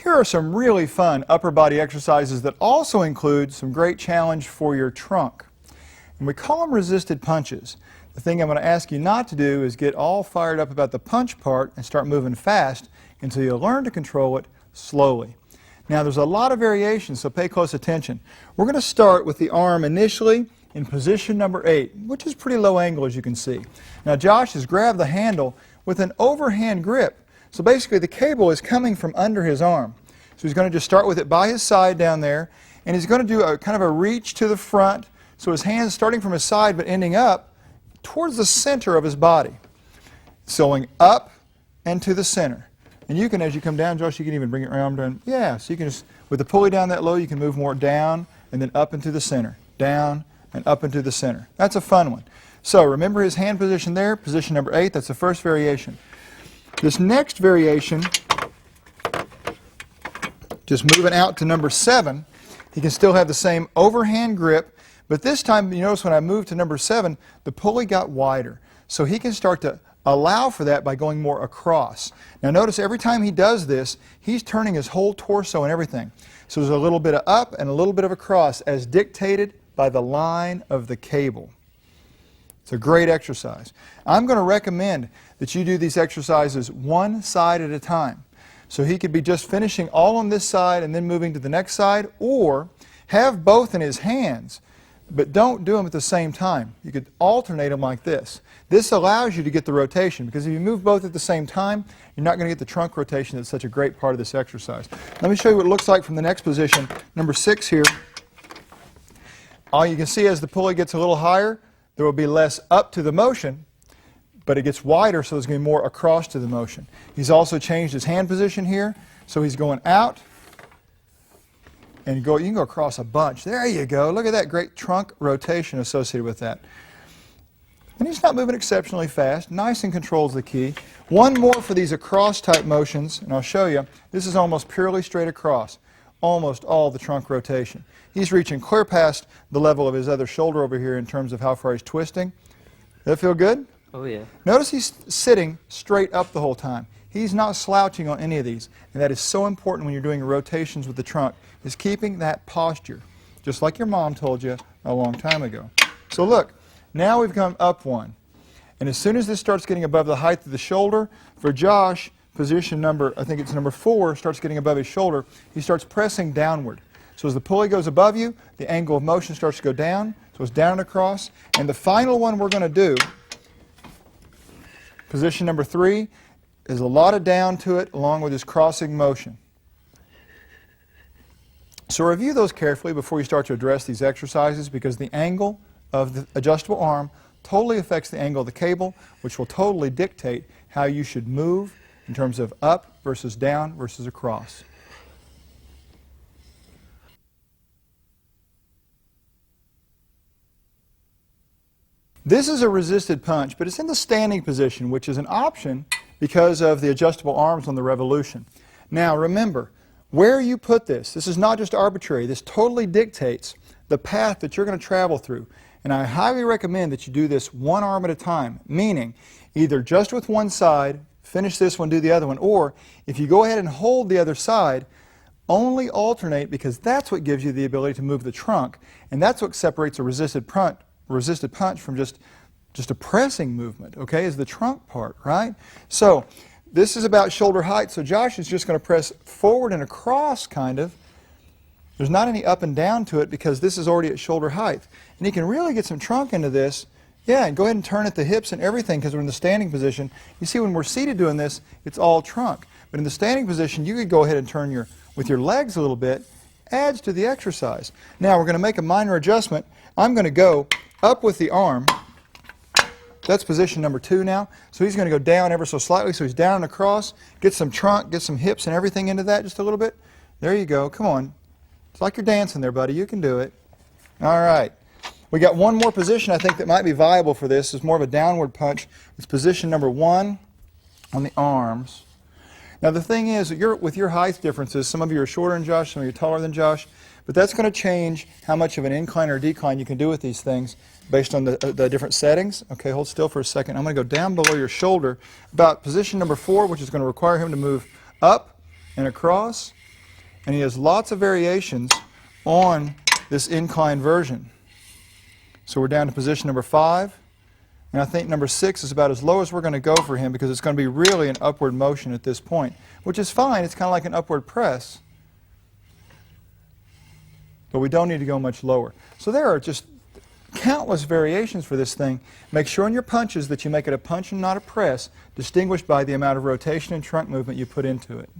Here are some really fun upper body exercises that also include some great challenge for your trunk. And we call them resisted punches. The thing I'm going to ask you not to do is get all fired up about the punch part and start moving fast until you learn to control it slowly. Now there's a lot of variations, so pay close attention. We're going to start with the arm initially in position number 8, which is pretty low angle as you can see. Now Josh has grabbed the handle with an overhand grip. So basically the cable is coming from under his arm. So he's going to just start with it by his side down there, and he's going to do a kind of a reach to the front, so his hand's starting from his side but ending up towards the center of his body. Going up and to the center. And you can, as you come down, Josh, you can even bring your arm down. Yeah, so you can just, with the pulley down that low, you can move more down and then up into the center. Down and up into the center. That's a fun one. So remember his hand position there, position number 8, that's the first variation. This next variation, just moving out to number 7, he can still have the same overhand grip, but this time, you notice when I moved to number 7, the pulley got wider. So he can start to allow for that by going more across. Now notice every time he does this, he's turning his whole torso and everything. So there's a little bit of up and a little bit of across as dictated by the line of the cable. It's a great exercise. I'm going to recommend that you do these exercises one side at a time. So he could be just finishing all on this side and then moving to the next side, or have both in his hands, but don't do them at the same time. You could alternate them like this. This allows you to get the rotation, because if you move both at the same time, you're not going to get the trunk rotation that's such a great part of this exercise. Let me show you what it looks like from the next position, number 6 here. All you can see as the pulley gets a little higher, there will be less up to the motion, but it gets wider, so there's going to be more across to the motion. He's also changed his hand position here, so he's going out and you can go across a bunch. There you go. Look at that great trunk rotation associated with that. And he's not moving exceptionally fast. Nice and controls the key. One more for these across type motions, and I'll show you. This is almost purely straight across. Almost all the trunk rotation. He's reaching clear past the level of his other shoulder over here in terms of how far he's twisting. Does that feel good? Oh yeah. Notice he's sitting straight up the whole time. He's not slouching on any of these, and that is so important when you're doing rotations with the trunk, is keeping that posture, just like your mom told you a long time ago. So look, now we've come up one, and as soon as this starts getting above the height of the shoulder, for Josh, position number, I think it's number 4, starts getting above his shoulder, he starts pressing downward. So as the pulley goes above you, the angle of motion starts to go down, so it's down and across, and the final one we're going to do, position number 3, is a lot of down to it along with his crossing motion. So review those carefully before you start to address these exercises, because the angle of the adjustable arm totally affects the angle of the cable, which will totally dictate how you should move in terms of up versus down versus across. This is a resisted punch, but it's in the standing position, which is an option because of the adjustable arms on the Revolution. Now remember, where you put this is not just arbitrary. This totally dictates the path that you're going to travel through. And I highly recommend that you do this one arm at a time, meaning either just with one side, finish this one, do the other one, or if you go ahead and hold the other side, only alternate, because that's what gives you the ability to move the trunk, and that's what separates a resisted punch from just a pressing movement, okay, is the trunk part, right? So this is about shoulder height, so Josh is just going to press forward and across, kind of. There's not any up and down to it because this is already at shoulder height. And he can really get some trunk into this. Yeah, and go ahead and turn at the hips and everything, because we're in the standing position. You see, when we're seated doing this, it's all trunk. But in the standing position, you could go ahead and turn with your legs a little bit, adds to the exercise. Now we're going to make a minor adjustment. I'm going to go up with the arm. That's position number 2 now. So he's going to go down ever so slightly, so he's down and across. Get some trunk, get some hips and everything into that just a little bit. There you go. Come on. It's like you're dancing there, buddy. You can do it. All right. We got one more position I think that might be viable for this. It's more of a downward punch. It's position number 1 on the arms. Now the thing is, with your height differences, some of you are shorter than Josh, some of you are taller than Josh, but that's going to change how much of an incline or decline you can do with these things based on the different settings. Okay, hold still for a second. I'm going to go down below your shoulder, about position number 4, which is going to require him to move up and across. And he has lots of variations on this incline version. So we're down to position number 5. And I think number 6 is about as low as we're going to go for him because it's going to be really an upward motion at this point, which is fine. It's kind of like an upward press. But we don't need to go much lower. So there are just countless variations for this thing. Make sure in your punches that you make it a punch and not a press, distinguished by the amount of rotation and trunk movement you put into it.